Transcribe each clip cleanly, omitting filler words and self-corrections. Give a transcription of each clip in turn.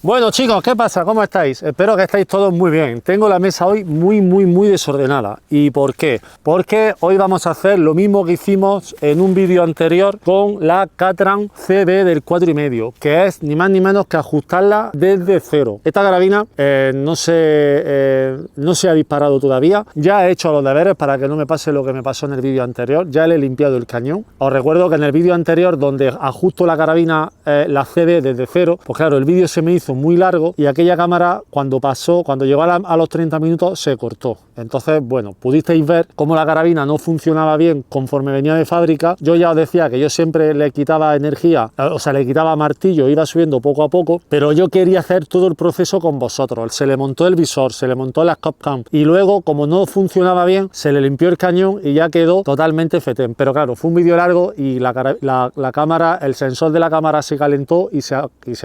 Bueno chicos, ¿qué pasa? ¿Cómo estáis? Espero que estáis todos muy bien. Tengo la mesa hoy muy desordenada. ¿Y por qué? Porque hoy vamos a hacer lo mismo que hicimos en un vídeo anterior con la Catran CB del 4,5, que es ni más ni menos que ajustarla desde cero. Esta carabina no se ha disparado todavía. Ya he hecho los deberes para que no me pase lo que me pasó en el vídeo anterior. Ya le he limpiado el cañón. Os recuerdo que en el vídeo anterior, donde ajusto la carabina, la CB desde cero, pues claro, el vídeo se me hizo muy largo y aquella cámara cuando llegó a los 30 minutos se cortó. Entonces, bueno, pudisteis ver cómo la carabina no funcionaba bien conforme venía de fábrica. Yo ya os decía que yo siempre le quitaba energía, o sea, le quitaba martillo, iba subiendo poco a poco, pero yo quería hacer todo el proceso con vosotros. Se le montó el visor, se le montó la scope cam y luego, como no funcionaba bien, se le limpió el cañón y ya quedó totalmente fetén. Pero claro, fue un vídeo largo y la cámara, el sensor de la cámara se calentó y se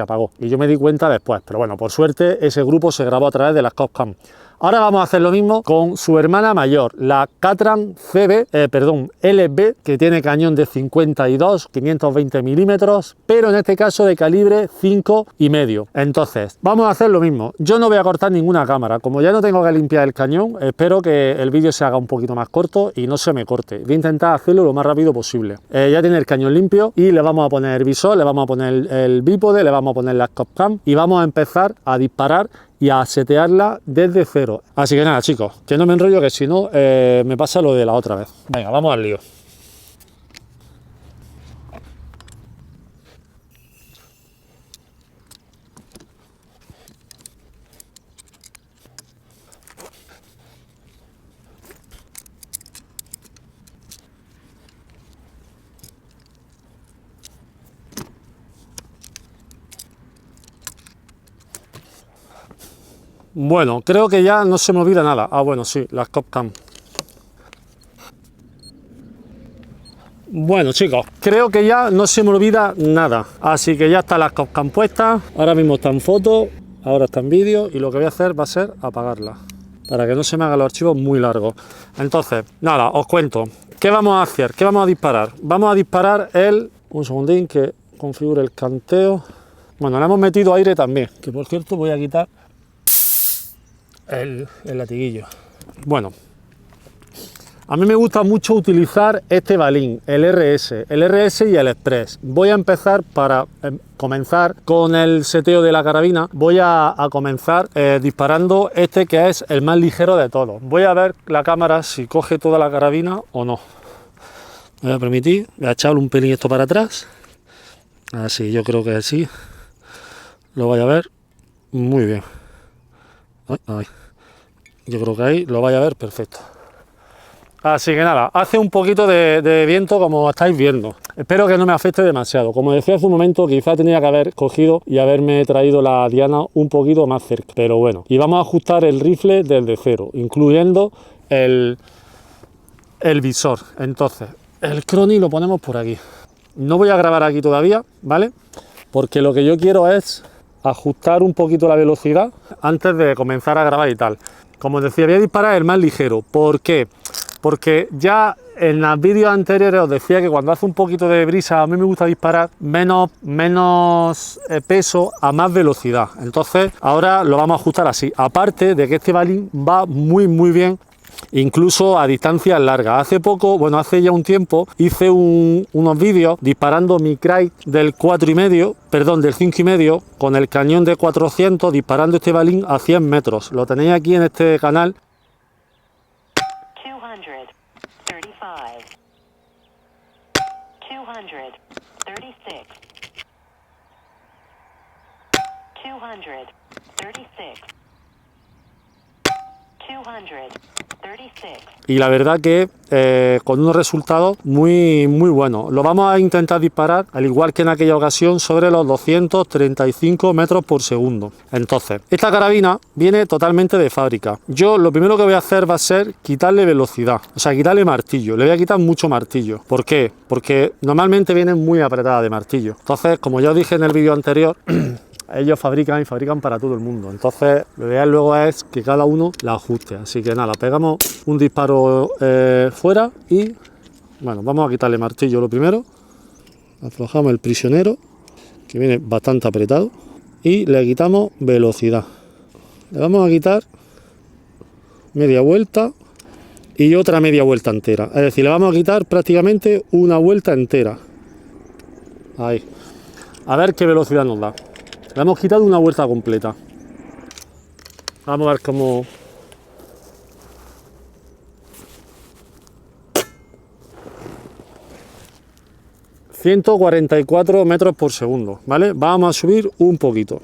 apagó. Y yo me di cuenta después, pero bueno, por suerte ese grupo se grabó a través de la scope cam. Ahora vamos a hacer lo mismo con su hermana mayor, la Catran LB, que tiene cañón de 52, 520 milímetros, pero en este caso de calibre 5,5. Entonces, vamos a hacer lo mismo. Yo no voy a cortar ninguna cámara. Como ya no tengo que limpiar el cañón, espero que el vídeo se haga un poquito más corto y no se me corte. Voy a intentar hacerlo lo más rápido posible. Ya tiene el cañón limpio y le vamos a poner el visor, le vamos a poner el bípode, le vamos a poner la scope cam y vamos a empezar a disparar y a setearla desde cero. Así que nada chicos, que no me enrollo, que si no me pasa lo de la otra vez. Venga, vamos al lío. Bueno, creo que ya no se me olvida nada. Ah, bueno, sí, la scope cam. Bueno chicos, creo que ya no se me olvida nada. Así que ya está la scope cam puesta. Ahora mismo está en foto, ahora está en vídeo y lo que voy a hacer va a ser apagarla, para que no se me hagan los archivos muy largos. Entonces, nada, os cuento. ¿Qué vamos a hacer? ¿Qué vamos a disparar? Vamos a disparar un segundín que configure el canteo. Bueno, le hemos metido aire también, que por cierto voy a quitar el latiguillo. Bueno, a mí me gusta mucho utilizar este balín, el RS y el Express. Voy a empezar para comenzar con el seteo de la carabina. Voy a comenzar disparando este, que es el más ligero de todos. Voy a ver la cámara si coge toda la carabina o no. Me voy a permitir, voy a echarle un pelín esto para atrás. Así, yo creo que sí. Lo voy a ver muy bien. Ay. Yo creo que ahí lo vaya a ver perfecto. Así que nada, hace un poquito de viento, como estáis viendo. Espero que no me afecte demasiado. Como decía hace un momento, quizá tenía que haber cogido y haberme traído la diana un poquito más cerca, pero bueno. Y vamos a ajustar el rifle desde cero, incluyendo el visor. Entonces, el Crony lo ponemos por aquí. No voy a grabar aquí todavía, ¿vale? Porque lo que yo quiero es ajustar un poquito la velocidad antes de comenzar a grabar y tal. Como decía, voy a disparar el más ligero. ¿Por qué? Porque ya en los vídeos anteriores os decía que cuando hace un poquito de brisa a mí me gusta disparar menos peso a más velocidad. Entonces ahora lo vamos a ajustar así. Aparte de que este balín va muy bien, incluso a distancias largas. Hace poco, bueno, hace ya un tiempo, hice unos vídeos disparando mi Cry del 5,5 con el cañón de 400, disparando este balín a 100 metros. Lo tenéis aquí en este canal. 236. Y la verdad que con unos resultados muy buenos. Lo vamos a intentar disparar, al igual que en aquella ocasión, sobre los 235 metros por segundo. Entonces, esta carabina viene totalmente de fábrica. Yo lo primero que voy a hacer va a ser quitarle velocidad, o sea, quitarle martillo. Le voy a quitar mucho martillo. ¿Por qué? Porque normalmente viene muy apretada de martillo. Entonces, como ya os dije en el vídeo anterior, ellos fabrican y fabrican para todo el mundo. Entonces, lo ideal luego es que cada uno la ajuste. Así que nada, pegamos un disparo fuera y, bueno, vamos a quitarle martillo lo primero. Aflojamos el prisionero, que viene bastante apretado. y le quitamos velocidad. Le vamos a quitar media vuelta y otra media vuelta entera. Es decir, le vamos a quitar prácticamente una vuelta entera. Ahí. A ver qué velocidad nos da. Le hemos quitado una vuelta completa. Vamos a ver cómo... 144 metros por segundo, ¿vale? Vamos a subir un poquito.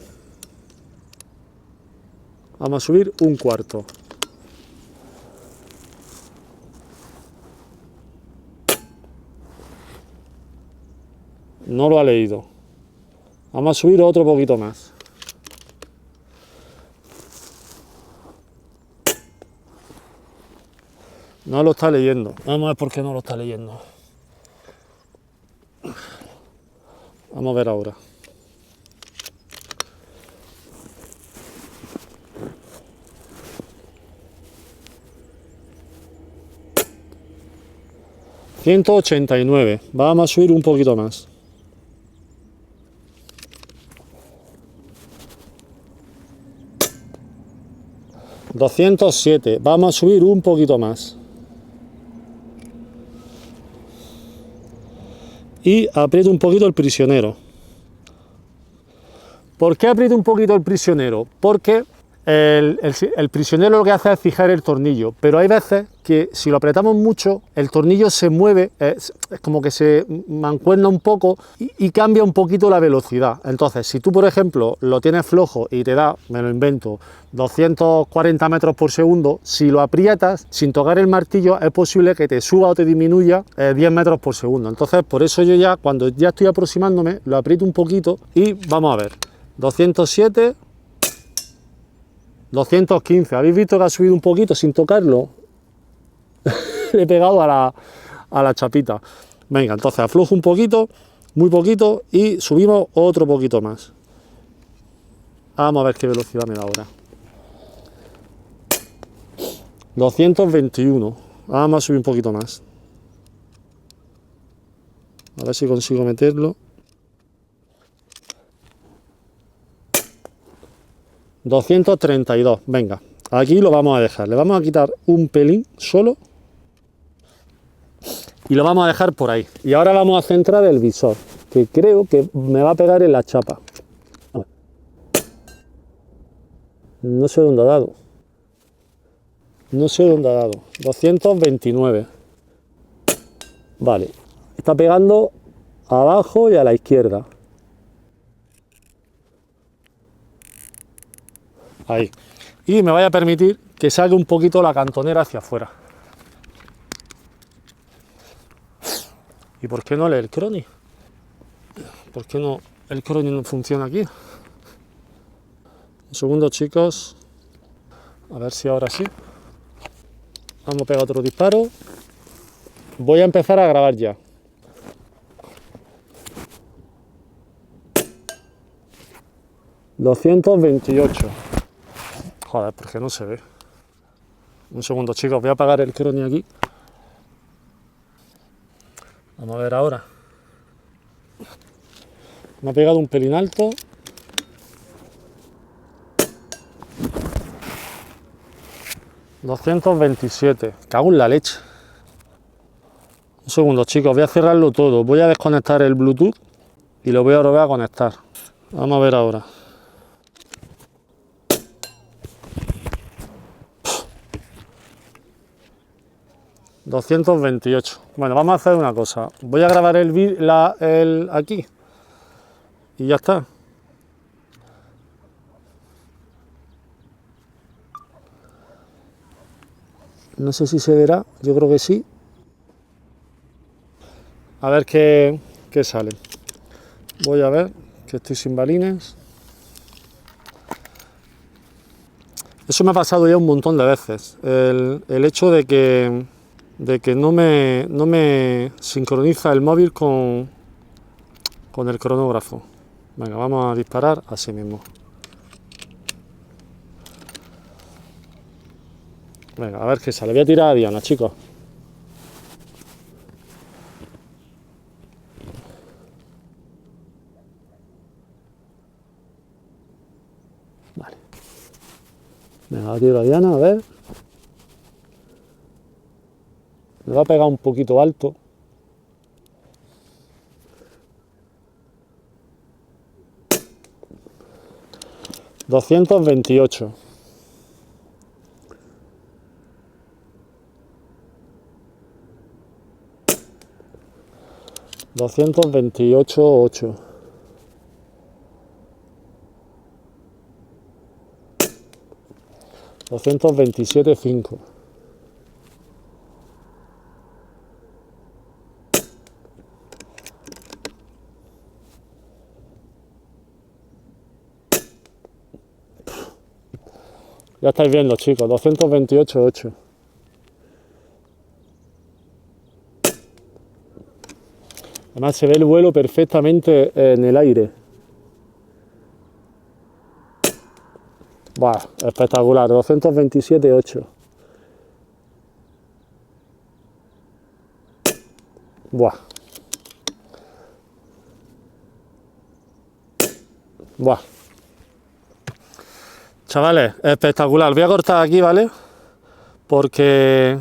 Vamos a subir un cuarto. No lo ha leído. Vamos a subir otro poquito más. No lo está leyendo. Vamos a ver por qué no lo está leyendo. Vamos a ver ahora. $189. Vamos a subir un poquito más. $207. Vamos a subir un poquito más. Y aprieto un poquito el prisionero. ¿Por qué aprieto un poquito el prisionero? Porque el prisionero lo que hace es fijar el tornillo, pero hay veces que si lo apretamos mucho, el tornillo se mueve, es como que se mancuerna un poco y cambia un poquito la velocidad. Entonces, si tú, por ejemplo, lo tienes flojo y te da, me lo invento, 240 metros por segundo, si lo aprietas sin tocar el martillo, es posible que te suba o te disminuya 10 metros por segundo. Entonces, por eso yo ya, cuando ya estoy aproximándome, lo aprieto un poquito y vamos a ver. 207, 215. ¿Habéis visto que ha subido un poquito sin tocarlo? Le he pegado a la chapita. Venga, entonces aflojo un poquito, muy poquito, y subimos otro poquito más. Vamos a ver qué velocidad me da ahora. 221. Vamos a subir un poquito más. A ver si consigo meterlo. 232. Venga, aquí lo vamos a dejar. Le vamos a quitar un pelín solo. Y lo vamos a dejar por ahí. Y ahora vamos a centrar el visor, que creo que me va a pegar en la chapa. No sé dónde ha dado. No sé dónde ha dado. 229. Vale. Está pegando abajo y a la izquierda. Ahí. Y me vaya a permitir que salga un poquito la cantonera hacia afuera. ¿Y por qué no lee el Crony? ¿Por qué no el Crony no funciona aquí? Un segundo, chicos. A ver si ahora sí. Vamos a pegar otro disparo. Voy a empezar a grabar ya. $228. Joder, ¿por qué no se ve? Un segundo, chicos. Voy a apagar el Crony aquí. Vamos a ver ahora. Me ha pegado un pelín alto. $227. Cago en la leche. Un segundo, chicos. Voy a cerrarlo todo. Voy a desconectar el Bluetooth y lo voy a volver a conectar. Vamos a ver ahora. $228. Bueno, vamos a hacer una cosa. Voy a grabar el aquí y ya está. No sé si se verá, yo creo que sí. A ver qué sale. Voy a ver que estoy sin balines. Eso me ha pasado ya un montón de veces. El hecho de que no me sincroniza el móvil con el cronógrafo. Venga, vamos a disparar así mismo. Venga, a ver qué sale. Voy a tirar a Diana, chicos. Vale. Venga, tiro a Diana, a ver. Me va a pegar un poquito alto. $228. $228.8. $227.5. Ya estáis viendo, chicos, 228.8. Además se ve el vuelo perfectamente en el aire. Buah, espectacular, 227.8. Buah. Buah. Chavales, espectacular. Voy a cortar aquí, ¿vale? Porque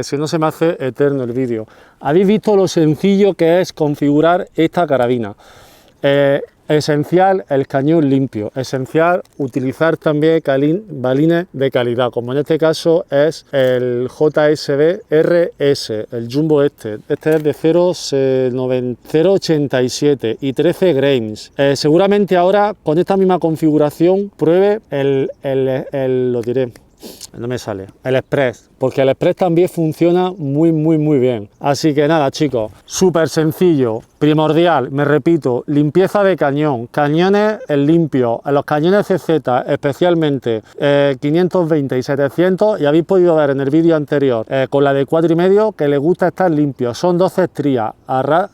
si no se me hace eterno el vídeo. Habéis visto lo sencillo que es configurar esta carabina. Esencial el cañón limpio, esencial utilizar también balines de calidad, como en este caso es el JSB RS, el Jumbo este es de 0,87 y 13 grains. Seguramente ahora con esta misma configuración pruebe lo diré, no me sale, el Express, porque el Express también funciona muy bien. Así que nada, chicos, súper sencillo, primordial, me repito, limpieza de cañón, cañones limpios, los cañones CZ especialmente 520 y 700, y habéis podido ver en el vídeo anterior con la de 4,5 que les gusta estar limpios, son 12 estrías,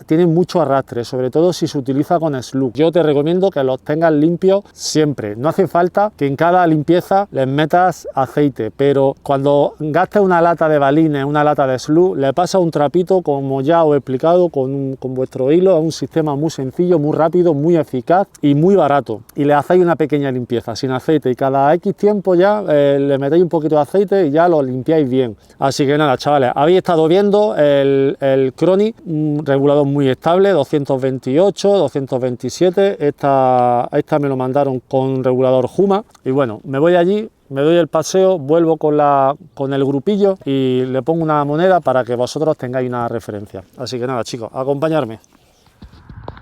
tienen mucho arrastre, sobre todo si se utiliza con slug. Yo te recomiendo que los tengas limpios siempre, no hace falta que en cada limpieza les metas aceite, pero cuando gastes una lata de balines, una lata de slug, le pasa un trapito, como ya os he explicado, con vuestro hilo. Es un sistema muy sencillo, muy rápido, muy eficaz y muy barato. Y le hacéis una pequeña limpieza sin aceite y cada X tiempo ya le metéis un poquito de aceite y ya lo limpiáis bien. Así que nada, chavales, habéis estado viendo el Crony, un regulador muy estable, 228, 227. Esta me lo mandaron con regulador Huma. Y bueno, me voy allí, me doy el paseo, vuelvo con el grupillo y le pongo una moneda para que vosotros tengáis una referencia. Así que nada, chicos, acompañarme.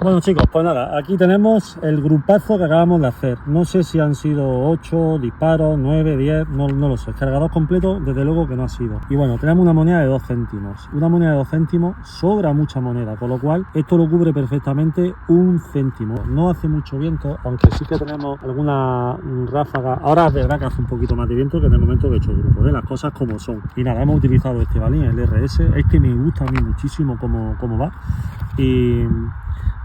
Bueno, chicos, pues nada, aquí tenemos el grupazo que acabamos de hacer. No sé si han sido 8 disparos, 9, 10, no lo sé. Cargador completo, desde luego que no ha sido. Y bueno, tenemos una moneda de 2 céntimos. Una moneda de 2 céntimos sobra mucha moneda, con lo cual esto lo cubre perfectamente 1 céntimo. No hace mucho viento, aunque sí que tenemos alguna ráfaga. Ahora es verdad que hace un poquito más de viento que en el momento que he hecho el grupo, las cosas como son. Y nada, hemos utilizado este balín, el RS. Es que me gusta a mí muchísimo cómo va. Y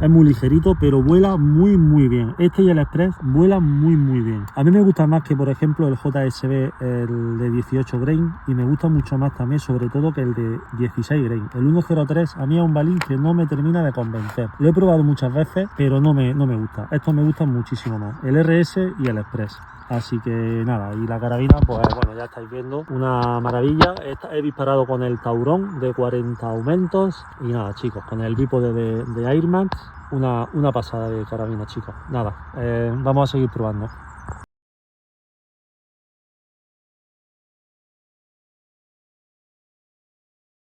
es muy ligerito, pero vuela muy bien. Este y el Express vuelan muy bien. A mí me gusta más que, por ejemplo, el JSB, el de 18 grain, y me gusta mucho más también, sobre todo, que el de 16 grain. El 103 a mí es un balín que no me termina de convencer. Lo he probado muchas veces, pero no me gusta. Estos me gustan muchísimo más, el RS y el Express. Así que nada, y la carabina, pues bueno, ya estáis viendo, una maravilla. He disparado con el Taurón de 40 aumentos y nada, chicos, con el bípode de Air Max, una pasada de carabina, chicos. Nada, vamos a seguir probando.